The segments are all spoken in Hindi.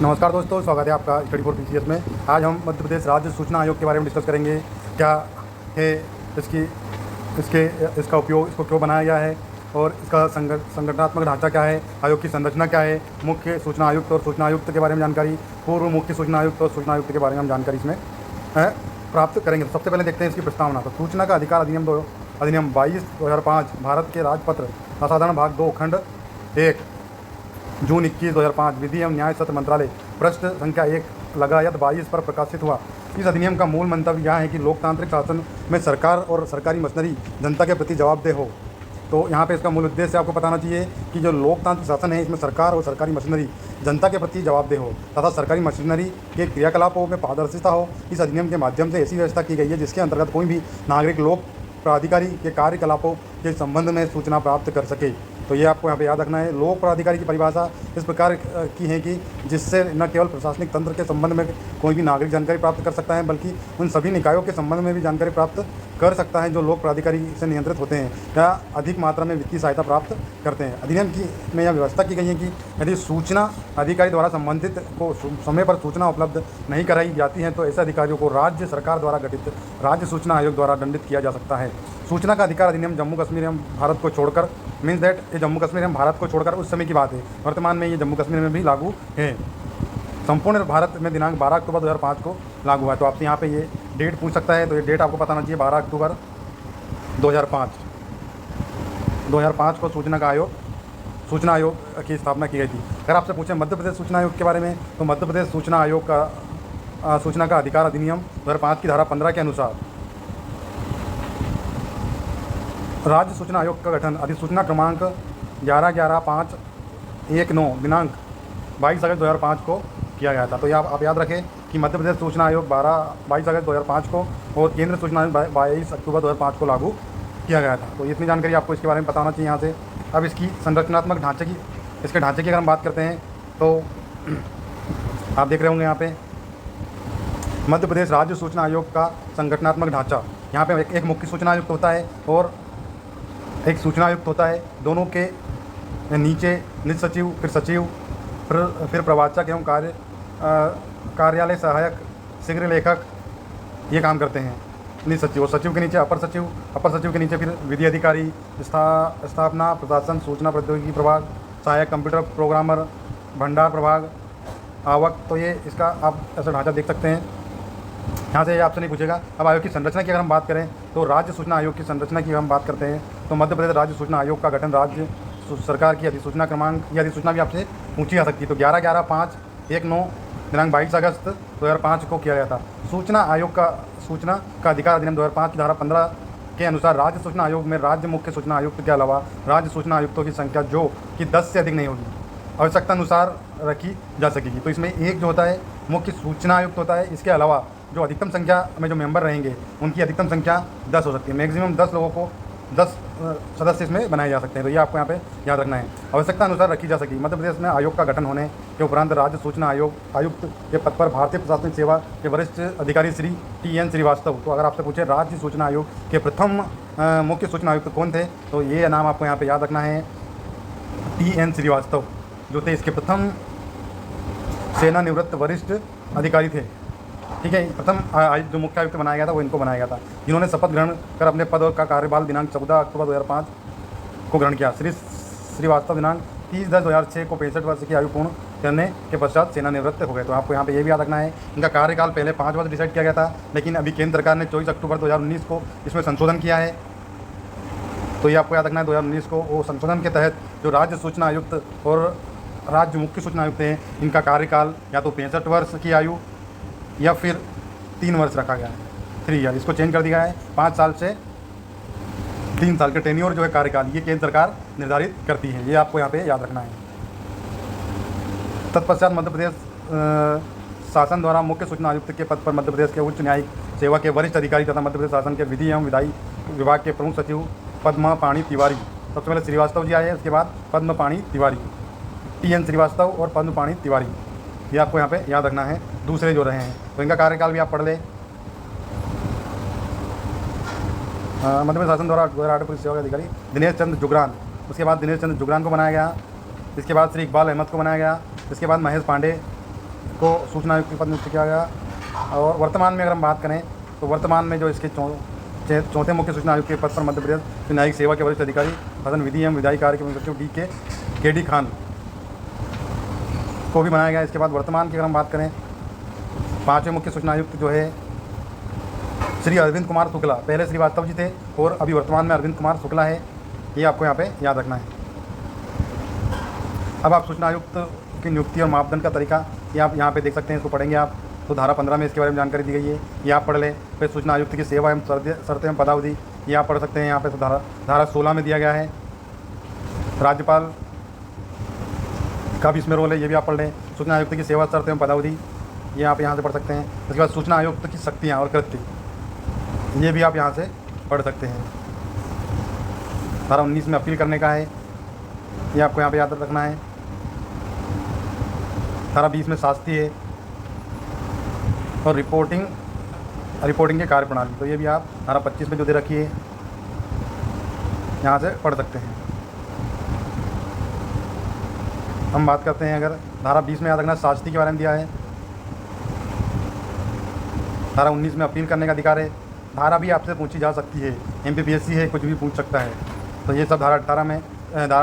नमस्कार दोस्तों, स्वागत है आपका स्टडी फॉर पीसीएस में। आज हम मध्य प्रदेश राज्य सूचना आयोग के बारे में डिस्कस करेंगे। क्या है इसकी इसके इसका उपयोग, इसको क्यों बनाया गया है और इसका संगठनात्मक ढांचा क्या है, आयोग की संरचना क्या है, मुख्य सूचना आयुक्त और सूचना आयुक्त के बारे में जानकारी, पूर्व मुख्य सूचना आयुक्त और सूचना आयुक्त के बारे में हम जानकारी इसमें प्राप्त करेंगे। तो सबसे पहले देखते हैं इसकी प्रस्तावना। तो सूचना का अधिकार अधिनियम 22/2005 भारत के राजपत्र असाधारण भाग 2 खंड 1 जून 21, 2005 विधि एवं न्याय सत्र मंत्रालय पृष्ठ संख्या 1 लगायत 22 पर प्रकाशित हुआ। इस अधिनियम का मूल मंतव्य यह है कि लोकतांत्रिक शासन में सरकार और सरकारी मशीनरी जनता के प्रति जवाबदेह हो। तो यहाँ पे इसका मूल उद्देश्य आपको बताना चाहिए कि जो लोकतांत्रिक शासन है इसमें सरकार और सरकारी मशीनरी जनता के प्रति जवाबदेह हो तथा सरकारी मशीनरी के क्रियाकलापों में पारदर्शिता हो। इस अधिनियम के माध्यम से ऐसी व्यवस्था की गई है जिसके अंतर्गत कोई भी नागरिक लोक प्राधिकारी के कार्यकलापों के संबंध में सूचना प्राप्त कर सके। तो ये आपको यहाँ पे याद रखना है। लोक प्राधिकारी की परिभाषा इस प्रकार की है कि जिससे न केवल प्रशासनिक तंत्र के संबंध में कोई भी नागरिक जानकारी प्राप्त कर सकता है बल्कि उन सभी निकायों के संबंध में भी जानकारी प्राप्त कर सकता है जो लोक प्राधिकारी से नियंत्रित होते हैं या अधिक मात्रा में वित्तीय सहायता प्राप्त करते हैं। अधिनियम की में यह व्यवस्था की गई है कि यदि सूचना अधिकारी द्वारा संबंधित को समय पर सूचना उपलब्ध नहीं कराई जाती है तो ऐसे अधिकारियों को राज्य सरकार द्वारा गठित राज्य सूचना आयोग द्वारा दंडित किया जा सकता है। सूचना का अधिकार अधिनियम जम्मू कश्मीर एवं भारत को छोड़कर मीन्स दैट ये जम्मू कश्मीर एवं भारत को छोड़कर उस समय की बात है। वर्तमान में ये जम्मू कश्मीर में भी लागू है। संपूर्ण भारत में दिनांक 12 अक्टूबर 2005 को लागू हुआ है। तो आपसे यहाँ पे ये डेट पूछ सकता है, तो ये डेट आपको बताना चाहिए 12 अक्टूबर 2005 को सूचना आयोग की स्थापना की गई थी। अगर आपसे पूछें मध्य प्रदेश सूचना आयोग के बारे में तो मध्य प्रदेश सूचना आयोग का सूचना का अधिकार अधिनियम 2005 की धारा 15 के अनुसार राज्य सूचना आयोग का गठन अधिसूचना क्रमांक 11/5/19 दिनांक 22 अगस्त 2005 को किया गया था। तो ये आप याद रखें कि मध्य प्रदेश सूचना आयोग 22 अगस्त 2005 को और केंद्र सूचना आयोग 22 अक्टूबर 2005 को लागू किया गया था। तो इतनी जानकारी आपको इसके बारे में बताना चाहिए यहाँ से। अब इसकी संरचनात्मक ढांचे की अगर हम बात करते हैं तो आप देख रहे होंगे यहाँ पे मध्य प्रदेश राज्य सूचना आयोग का संगठनात्मक ढांचा। यहाँ पे एक मुख्य सूचना आयुक्त होता है और एक सूचना आयुक्त होता है। दोनों के नीचे निज सचिव, फिर सचिव, फिर प्रवाचक एवं कार्यालय सहायक, शीघ्र लेखक ये काम करते हैं। निज सचिव और सचिव के नीचे अपर सचिव के नीचे फिर विधि अधिकारी, स्थापना प्रशासन, सूचना प्रौद्योगिकी प्रभाग, सहायक कंप्यूटर प्रोग्रामर, भंडार प्रभाग, आवक। तो ये इसका आप ऐसा ढांचा देख सकते हैं। यहाँ से आपसे नहीं पूछेगा। अब आयोग की संरचना की अगर हम बात करें तो राज्य सूचना आयोग की संरचना की हम बात करते हैं तो मध्य प्रदेश राज्य सूचना आयोग का गठन राज्य सरकार की अधिसूचना क्रमांक या अधिसूचना भी आपसे पूछी जा सकती है। तो 11/5/19 दिनांक 22 अगस्त 2005 को किया गया था। सूचना आयोग का सूचना का अधिकार अधिनियम 2005 की धारा 15 के अनुसार राज्य सूचना आयोग में राज्य मुख्य सूचना आयुक्त के अलावा राज्य सूचना आयुक्तों की संख्या जो कि 10 से अधिक नहीं होगी, आवश्यकता अनुसार रखी जा सकेगी। तो इसमें एक जो होता है मुख्य सूचना आयुक्त होता है, इसके अलावा जो अधिकतम संख्या में जो मेंबर रहेंगे उनकी अधिकतम संख्या 10 हो सकती है। मैक्सिमम 10 लोगों को 10 सदस्य इसमें बनाए जा सकते हैं। तो ये आपको यहाँ पे याद रखना है, आवश्यकता अनुसार रखी जा सकेगी। मध्य प्रदेश में आयोग का गठन होने के उपरांत राज्य सूचना आयुक्त के पद पर भारतीय प्रशासनिक सेवा के वरिष्ठ अधिकारी श्री TN श्रीवास्तव। तो अगर आपसे पूछे राज्य सूचना आयोग के प्रथम मुख्य सूचना आयुक्त कौन थे तो ये नाम आपको यहाँ पर याद रखना है, TN श्रीवास्तव जो थे इसके प्रथम सेवानिवृत्त वरिष्ठ अधिकारी थे। ठीक है, प्रथम जो मुख्य आयुक्त बनाया गया था वो इनको बनाया गया था, जिन्होंने शपथ ग्रहण कर अपने पद का कार्यकाल दिनांक 14 अक्टूबर 2005 को ग्रहण किया। श्री श्रीवास्तव दिनांक 30/10/2006 को 65 वर्ष की आयु पूर्ण करने के पश्चात सेवानिवृत्त हो गए। तो आपको यहाँ पे ये भी याद रखना है, इनका कार्यकाल पहले 5 वर्ष डिसाइड किया गया था, लेकिन अभी केंद्र सरकार ने 24 अक्टूबर 2019 को इसमें संशोधन किया है। तो ये आपको याद रखना है 2019 को वो संशोधन के तहत जो राज्य सूचना आयुक्त और राज्य मुख्य सूचना आयुक्त हैं इनका कार्यकाल या तो 65 वर्ष की आयु या फिर 3 वर्ष रखा गया है, 3 ईयर। इसको चेंज कर दिया है 5 साल से 3 साल के टेन्योर जो है कार्यकाल ये केंद्र सरकार निर्धारित करती है। ये आपको यहाँ पे याद रखना है। तत्पश्चात मध्य प्रदेश शासन द्वारा मुख्य सूचना आयुक्त के पद पर मध्य प्रदेश के उच्च न्यायिक सेवा के वरिष्ठ अधिकारी तथा मध्य प्रदेश शासन के विधि एवं विधायी विभाग के प्रमुख सचिव पद्मपाणी तिवारी, सबसे पहले श्रीवास्तव जी आए, उसके बाद पद्मपाणी तिवारी, TN श्रीवास्तव और पद्मपाणी तिवारी, ये आपको यहाँ पे याद रखना है। दूसरे जो रहे हैं तो इनका कार्यकाल भी आप पढ़ ले। मध्य प्रदेश शासन द्वारा 2008 पुलिस सेवा के अधिकारी दिनेश चंद्र जुगरान, उसके बाद दिनेश चंद्र जुगरान को बनाया गया। इसके बाद श्री इकबाल अहमद को बनाया गया। इसके बाद महेश पांडे को सूचना आयुक्त के पद नियुक्त किया गया। और वर्तमान में अगर हम बात करें तो वर्तमान में जो इसके चौथे मुख्य सूचना आयुक्त के पद पर मध्य प्रदेश न्यायिक सेवा के वरिष्ठ अधिकारी शासन विधि एवं विधायी कार्य के सचिव के डी खान को भी बनाया गया। इसके बाद वर्तमान की अगर हम बात करें, पाँचवें मुख्य सूचना आयुक्त जो है श्री अरविंद कुमार शुक्ला, पहले श्रीवास्तव जी थे और अभी वर्तमान में अरविंद कुमार शुक्ला है, ये आपको यहाँ पे याद रखना है। अब आप सूचना आयुक्त की नियुक्ति और मापदंड का तरीका ये आप यहाँ पे देख सकते हैं, इसको पढ़ेंगे आप तो धारा 15 में इसके बारे में जानकारी दी गई है, ये आप पढ़ लें। फिर सूचना आयुक्त की सेवा एवं शर्तें एवं पदावधि ये आप पढ़ सकते हैं, यहाँ पे धारा 16 में दिया गया है। राज्यपाल का भी इसमें रोल है, ये भी आप पढ़ लें। सूचना आयुक्त की सेवा शर्तें एवं पदावधि ये आप यहाँ से पढ़ सकते हैं। इसके बाद सूचना आयुक्त की शक्तियाँ और कृत्य ये भी आप यहाँ से पढ़ सकते हैं। धारा 19 में अपील करने का है, ये आपको यहाँ पे याद रखना है। धारा 20 में शास्ति है और रिपोर्टिंग के कार्य प्रणाली, तो ये भी आप धारा 25 में जो दे रखी है यहाँ से पढ़ सकते हैं। हम बात करते हैं, अगर धारा 20 में याद रखना शास्ति के बारे में दिया है। धारा 19 में अपील करने का अधिकार है। धारा भी आपसे पूछी जा सकती है, MPPSC है, कुछ भी पूछ सकता है। तो ये सब धारा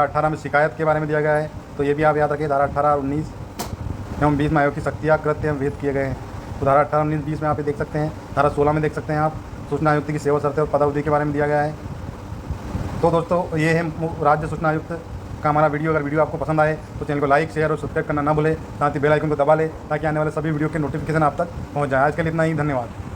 18 में शिकायत के बारे में दिया गया है, तो ये भी आप याद रखिए। धारा 18 और 19 एवं 20 में आयोग की शक्तियाँ कृत्य एवं भेद किए गए हैं, तो धारा 18, 19, 20 में आप ये देख सकते हैं। धारा 16 में देख सकते हैं आप सूचना आयुक्त की सेवा शर्तें और पदावधि के बारे में दिया गया है। तो दोस्तों ये है राज्य सूचना आयुक्त का हमारा वीडियो। अगर वीडियो आपको पसंद आए तो चैनल को लाइक, शेयर और सब्सक्राइब करना ना भूलें, साथ ही बेल आइकन को दबा लें ताकि आने वाले सभी वीडियो के नोटिफिकेशन आप तक पहुंच जाए। आज के लिए इतना ही, धन्यवाद।